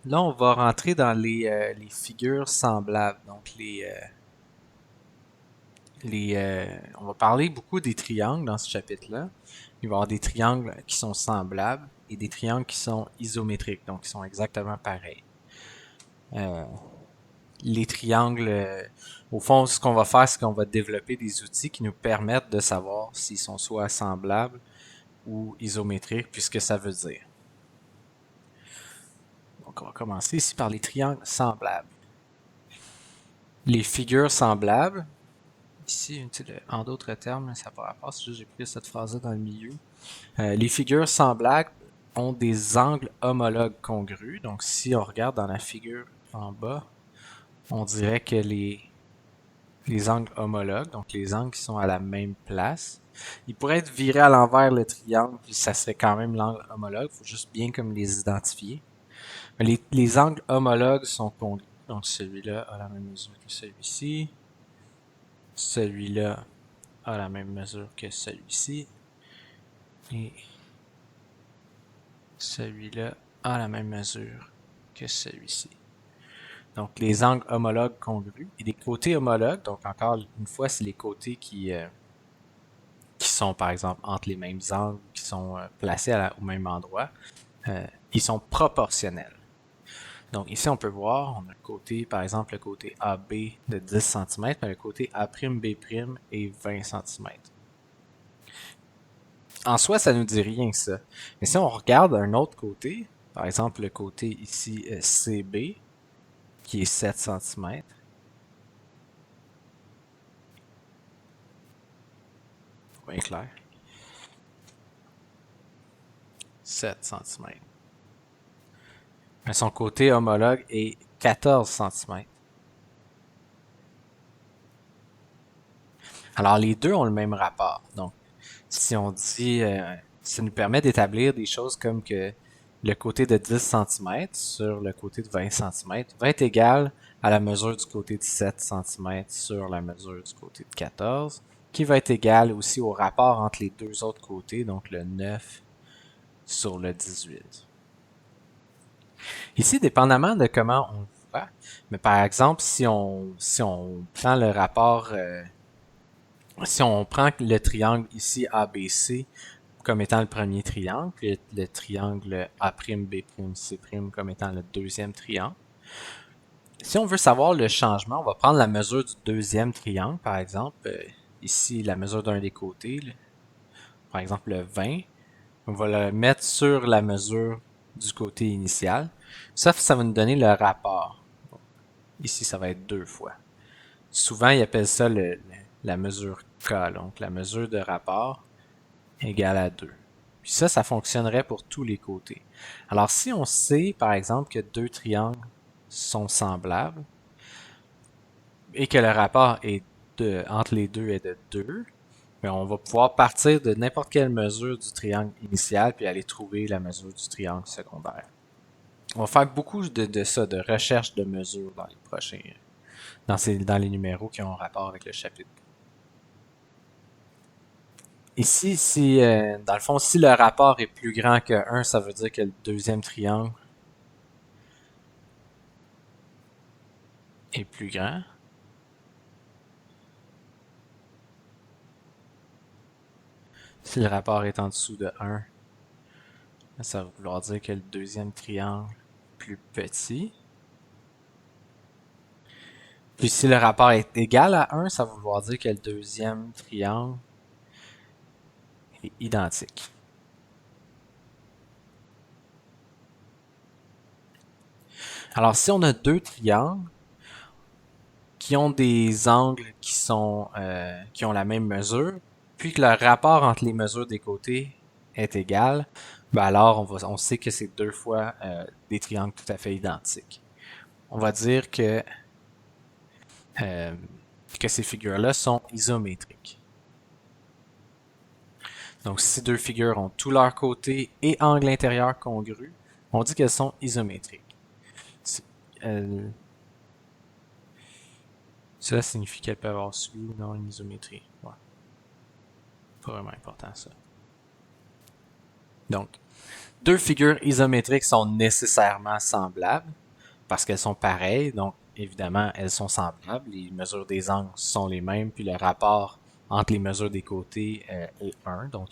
Là, on va rentrer dans les figures semblables. Donc, on va parler beaucoup des triangles dans ce chapitre-là. Il va y avoir des triangles qui sont semblables et des triangles qui sont isométriques, donc qui sont exactement pareils. Les triangles, au fond, ce qu'on va faire, c'est qu'on va développer des outils qui nous permettent de savoir s'ils sont soit semblables ou isométriques, puis ce que ça veut dire. Donc, on va commencer ici par les triangles semblables. Les figures semblables, ici, en d'autres termes, ça par rapport, c'est juste j'ai pris cette phrase-là dans le milieu. Les figures semblables ont des angles homologues congrus. Donc, si on regarde dans la figure en bas, on dirait que les angles homologues, donc les angles qui sont à la même place, ils pourraient être virés à l'envers le triangle, puis ça serait quand même l'angle homologue. Il faut juste bien comme les identifier. Mais les angles homologues sont congrus. Donc, celui-là a la même mesure que celui-ci. Celui-là a la même mesure que celui-ci. Et celui-là a la même mesure que celui-ci. Donc, les angles homologues congrus et des côtés homologues. Donc, encore une fois, c'est les côtés qui sont, par exemple, entre les mêmes angles, qui sont placés au même endroit. Ils sont proportionnels. Donc, ici, on peut voir, on a le côté, par exemple, le côté AB de 10 cm, mais le côté A'B' est 20 cm. En soi, ça nous dit rien, ça. Mais si on regarde un autre côté, par exemple, le côté ici CB, qui est 7 cm, bien clair, 7 cm. Mais son côté homologue est 14 cm. Alors, les deux ont le même rapport. Donc, si on dit, ça nous permet d'établir des choses comme que le côté de 10 cm sur le côté de 20 cm va être égal à la mesure du côté de 7 cm sur la mesure du côté de 14, qui va être égal aussi au rapport entre les deux autres côtés, donc le 9 sur le 18. Ici, dépendamment de comment on le voit, mais par exemple, si on prend le rapport, si on prend le triangle ici ABC comme étant le premier triangle, puis le triangle A'B', C' comme étant le deuxième triangle. Si on veut savoir le changement, on va prendre la mesure du deuxième triangle, par exemple, ici la mesure d'un des côtés, là, par exemple le 20. On va le mettre sur la mesure du côté initial. Ça va nous donner le rapport. Ici, ça va être 2 fois. Souvent, ils appellent ça la mesure K, donc la mesure de rapport égale à 2. Puis ça fonctionnerait pour tous les côtés. Alors, si on sait, par exemple, que deux triangles sont semblables et que le rapport entre les deux est de 2, bien, on va pouvoir partir de n'importe quelle mesure du triangle initial puis aller trouver la mesure du triangle secondaire. On va faire beaucoup de ça, de recherche de mesures dans les prochains, dans les numéros qui ont rapport avec le chapitre. Ici, dans le fond, si le rapport est plus grand que 1, ça veut dire que le deuxième triangle est plus grand. Si le rapport est en dessous de 1, ça va vouloir dire que le deuxième triangle est plus petit. Puis si le rapport est égal à 1, ça va vouloir dire que le deuxième triangle est identique. Alors si on a deux triangles qui ont des angles qui ont la même mesure, puis que le rapport entre les mesures des côtés est égal, ben alors on sait que c'est deux fois des triangles tout à fait identiques. On va dire euh, que ces figures-là sont isométriques. Donc si deux figures ont tous leurs côtés et angle intérieur congrus, on dit qu'elles sont isométriques. Euh, Cela signifie qu'elles peuvent avoir suivi ou non une isométrie. Ouais. Pas vraiment important ça. Donc, Deux figures isométriques sont nécessairement semblables parce qu'elles sont pareilles, donc évidemment elles sont semblables. Les mesures des angles sont les mêmes, puis le rapport entre les mesures des côtés est 1, donc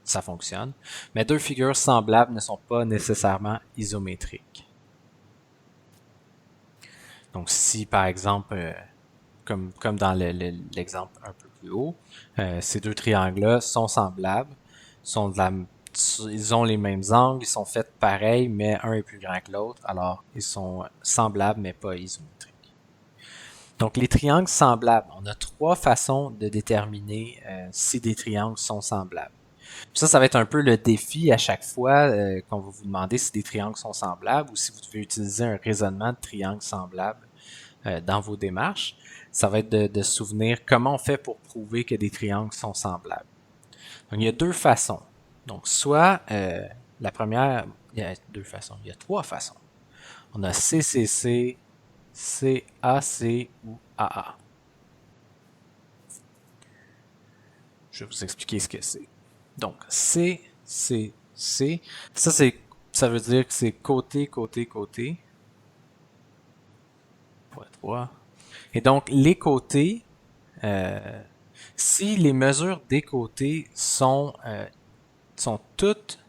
ça fonctionne. Mais deux figures semblables ne sont pas nécessairement isométriques. Donc si par exemple, comme dans l'exemple un peu plus haut, ces deux triangles-là sont semblables, sont de la, ils ont les mêmes angles, ils sont faits pareils, mais un est plus grand que l'autre, alors ils sont semblables mais pas isométriques. Donc les triangles semblables, on a trois façons de déterminer si des triangles sont semblables. Ça va être un peu le défi à chaque fois qu'on va vous demander si des triangles sont semblables ou si vous devez utiliser un raisonnement de triangles semblables dans vos démarches. Ça va être de se souvenir comment on fait pour prouver que des triangles sont semblables. Donc, il y a deux façons. Donc, soit la première, il y a deux façons, il y a trois façons. On a CCC, CAC ou AA. Je vais vous expliquer ce que c'est. Donc, CCC, ça veut dire que c'est côté, côté, côté. Fois 3. Et donc, les côtés, si les mesures des côtés sont toutes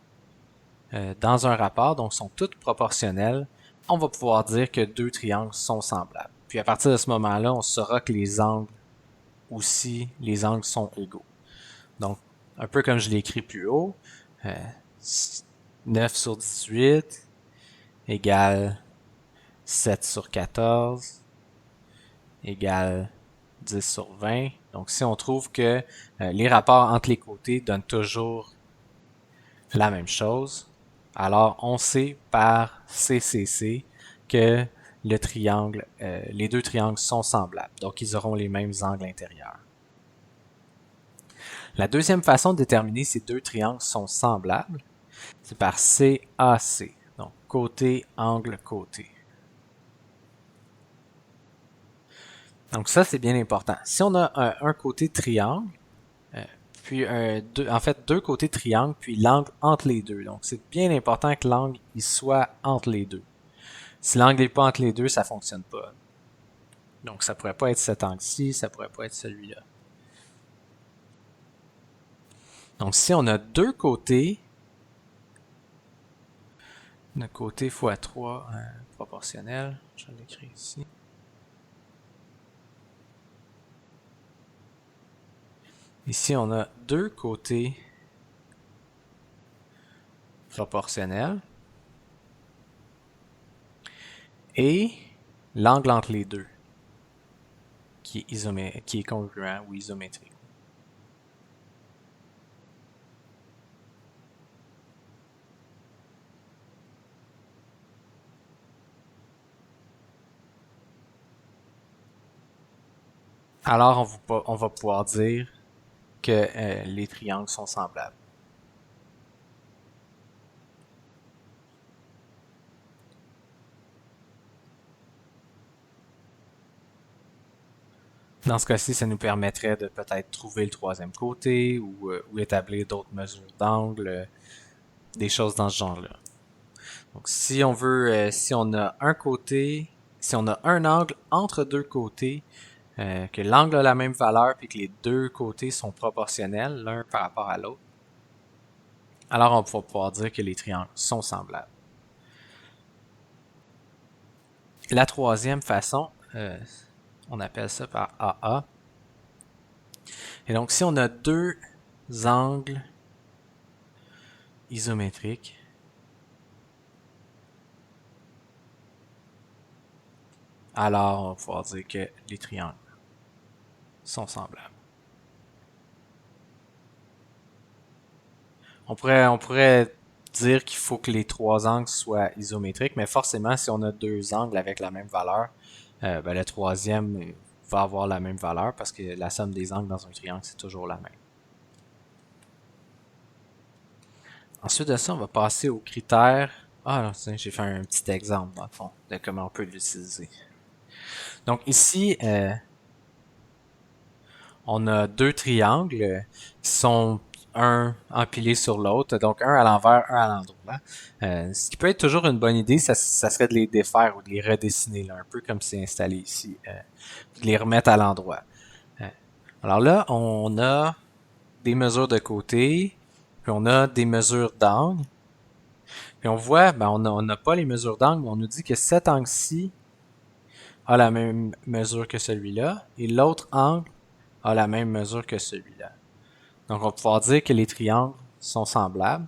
dans un rapport, donc sont toutes proportionnelles, on va pouvoir dire que deux triangles sont semblables. Puis à partir de ce moment-là, on saura que les angles aussi, les angles sont égaux. Donc, un peu comme je l'ai écrit plus haut, 9 sur 18 égale 7 sur 14 égale 10 sur 20. Donc, si on trouve que les rapports entre les côtés donnent toujours la même chose, alors on sait par CCC que les deux triangles sont semblables. Donc, ils auront les mêmes angles intérieurs. La deuxième façon de déterminer si deux triangles sont semblables, c'est par CAC. Donc, côté, angle, côté. Donc ça, c'est bien important. Si on a un côté triangle, puis en fait deux côtés triangle, puis l'angle entre les deux. Donc c'est bien important que l'angle il soit entre les deux. Si l'angle n'est pas entre les deux, ça fonctionne pas. Donc ça pourrait pas être cet angle-ci, ça pourrait pas être celui-là. Donc si on a deux côtés, le côté fois 3 proportionnel, je vais l'écrire ici. Ici, on a deux côtés proportionnels et l'angle entre les deux qui est congruent ou isométrique. Alors, on va pouvoir dire que les triangles sont semblables. Dans ce cas-ci, ça nous permettrait de peut-être trouver le troisième côté ou établir d'autres mesures d'angle, des choses dans ce genre-là. Donc, si on veut, si on a un côté, si on a un angle entre deux côtés, que l'angle a la même valeur puis que les deux côtés sont proportionnels l'un par rapport à l'autre, alors on va pouvoir dire que les triangles sont semblables. La troisième façon, on appelle ça par AA. Et donc, si on a deux angles isométriques, alors on va pouvoir dire que les triangles sont semblables. On pourrait dire qu'il faut que les trois angles soient isométriques, mais forcément, si on a deux angles avec la même valeur, le troisième va avoir la même valeur parce que la somme des angles dans un triangle, c'est toujours la même. Ensuite de ça, on va passer aux critères. Ah, j'ai fait un petit exemple dans le fond de comment on peut l'utiliser. Donc ici, on a deux triangles qui sont un empilé sur l'autre, donc un à l'envers, un à l'endroit. Ce qui peut être toujours une bonne idée, ça serait de les défaire ou de les redessiner, là, un peu comme c'est installé ici, de les remettre à l'endroit. Alors là, on a des mesures de côté, puis on a des mesures d'angle. Puis on voit, ben on n'a pas les mesures d'angle, mais on nous dit que cet angle-ci a la même mesure que celui-là, et l'autre angle a la même mesure que celui-là. Donc on va pouvoir dire que les triangles sont semblables.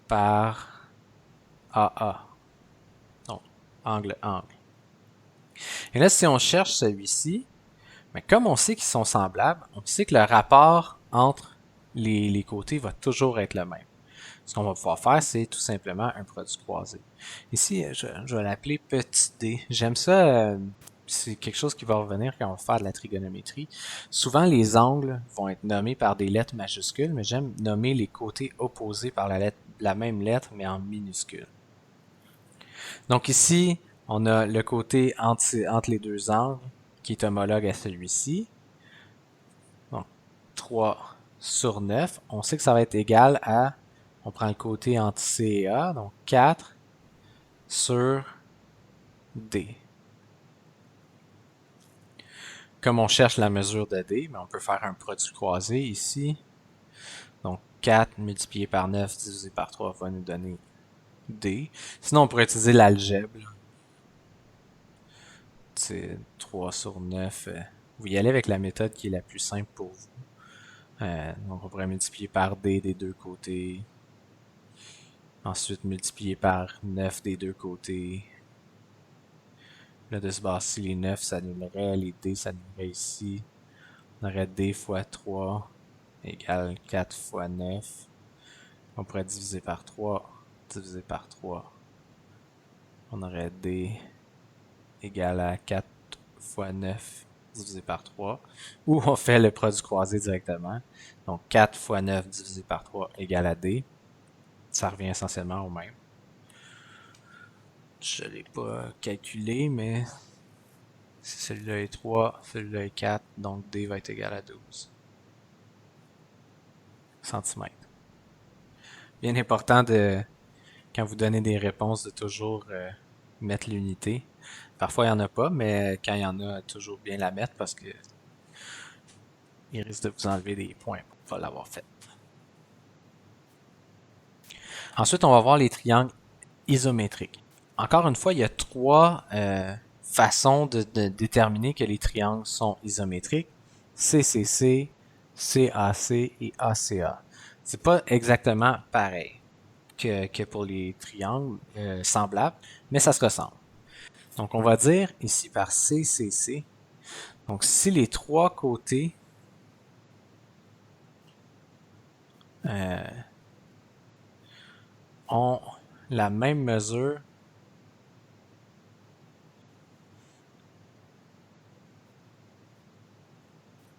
Par AA. Donc, angle. Et là, si on cherche celui-ci, mais comme on sait qu'ils sont semblables, on sait que le rapport entre les côtés va toujours être le même. Ce qu'on va pouvoir faire, c'est tout simplement un produit croisé. Ici, je vais l'appeler petit d. J'aime ça, c'est quelque chose qui va revenir quand on va faire de la trigonométrie. Souvent, les angles vont être nommés par des lettres majuscules, mais j'aime nommer les côtés opposés par la même lettre, mais en minuscules. Donc ici, on a le côté entre les deux angles qui est homologue à celui-ci. Donc, 3 sur 9. On sait que ça va être égal à, on prend le côté entre C et A, donc 4 sur D. Comme on cherche la mesure de D, mais on peut faire un produit croisé ici. Donc 4 multiplié par 9 divisé par 3 va nous donner D. Sinon, on pourrait utiliser l'algèbre. C'est 3 sur 9. Vous y allez avec la méthode qui est la plus simple pour vous. Donc on pourrait multiplier par D des deux côtés. Ensuite multiplier par 9 des deux côtés. Là de ce bas-ci, les 9 s'annuleraient, les D s'annuleraient ici. On aurait D fois 3 égale 4 fois 9. On pourrait diviser par 3, diviser par 3. On aurait D égale à 4 fois 9 divisé par 3. Ou on fait le produit croisé directement. Donc 4 fois 9 divisé par 3 égale à D. Ça revient essentiellement au même. Je ne l'ai pas calculé, mais si celui-là est 3, celui-là est 4, donc D va être égal à 12 cm. Bien important de, quand vous donnez des réponses, de toujours mettre l'unité. Parfois, il n'y en a pas, mais quand il y en a, toujours bien la mettre parce que il risque de vous enlever des points pour ne pas l'avoir fait. Ensuite, on va voir les triangles isométriques. Encore une fois, il y a trois façons de déterminer que les triangles sont isométriques. CCC, CAC et ACA. C'est pas exactement pareil que pour les triangles semblables, mais ça se ressemble. Donc on va dire ici par CCC, donc si les trois côtés ont la même mesure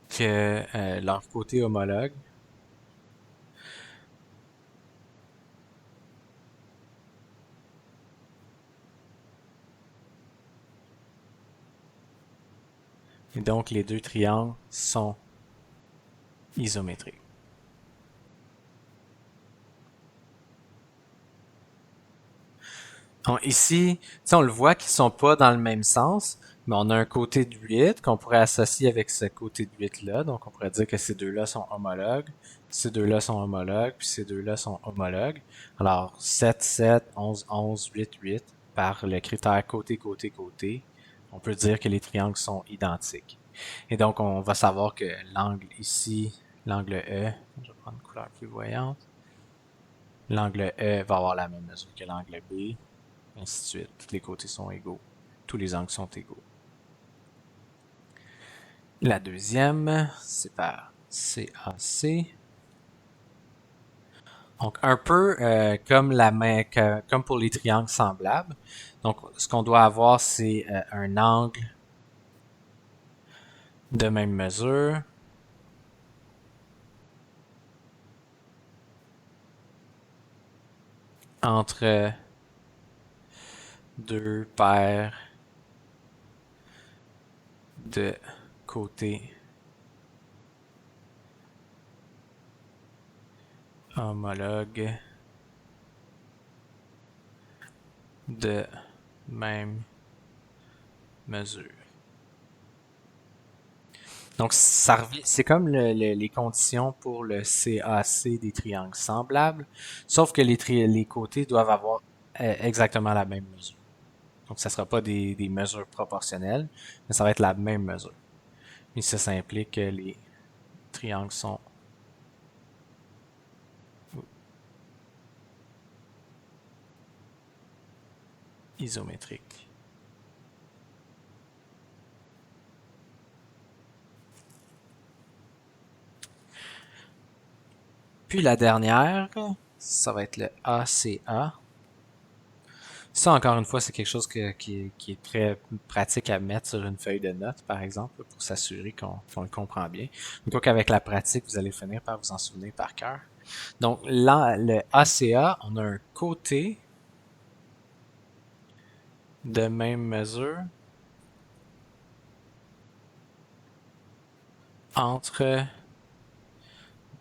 que leur côté homologue, et donc les deux triangles sont isométriques. Donc ici, on le voit qu'ils sont pas dans le même sens, mais on a un côté de 8 qu'on pourrait associer avec ce côté de 8-là. Donc on pourrait dire que ces deux-là sont homologues, ces deux-là sont homologues, puis ces deux-là sont homologues. Alors 7, 7, 11, 11, 8, 8, par le critère côté, côté, côté, on peut dire que les triangles sont identiques. Et donc on va savoir que l'angle ici, l'angle E, je vais prendre une couleur plus voyante, l'angle E va avoir la même mesure que l'angle B, ainsi de suite. Tous les côtés sont égaux. Tous les angles sont égaux. La deuxième, c'est par CAC. Donc, un peu comme pour les triangles semblables. Donc, ce qu'on doit avoir, c'est un angle de même mesure. Entre deux paires de côté homologue de même mesure. Donc, c'est comme les conditions pour le CAC des triangles semblables, sauf que les côtés doivent avoir exactement la même mesure. Donc, ça ne sera pas des mesures proportionnelles, mais ça va être la même mesure. Et ça implique que les triangles sont isométriques. Puis la dernière, ça va être le ACA. Ça, encore une fois, c'est quelque chose qui est très pratique à mettre sur une feuille de notes, par exemple, pour s'assurer qu'on le comprend bien. Donc, avec la pratique, vous allez finir par vous en souvenir par cœur. Donc, là, le ACA, on a un côté de même mesure entre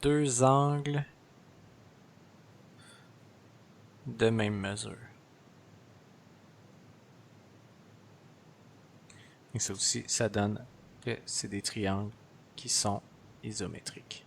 deux angles de même mesure. Et ça aussi, ça donne que c'est des triangles qui sont isométriques.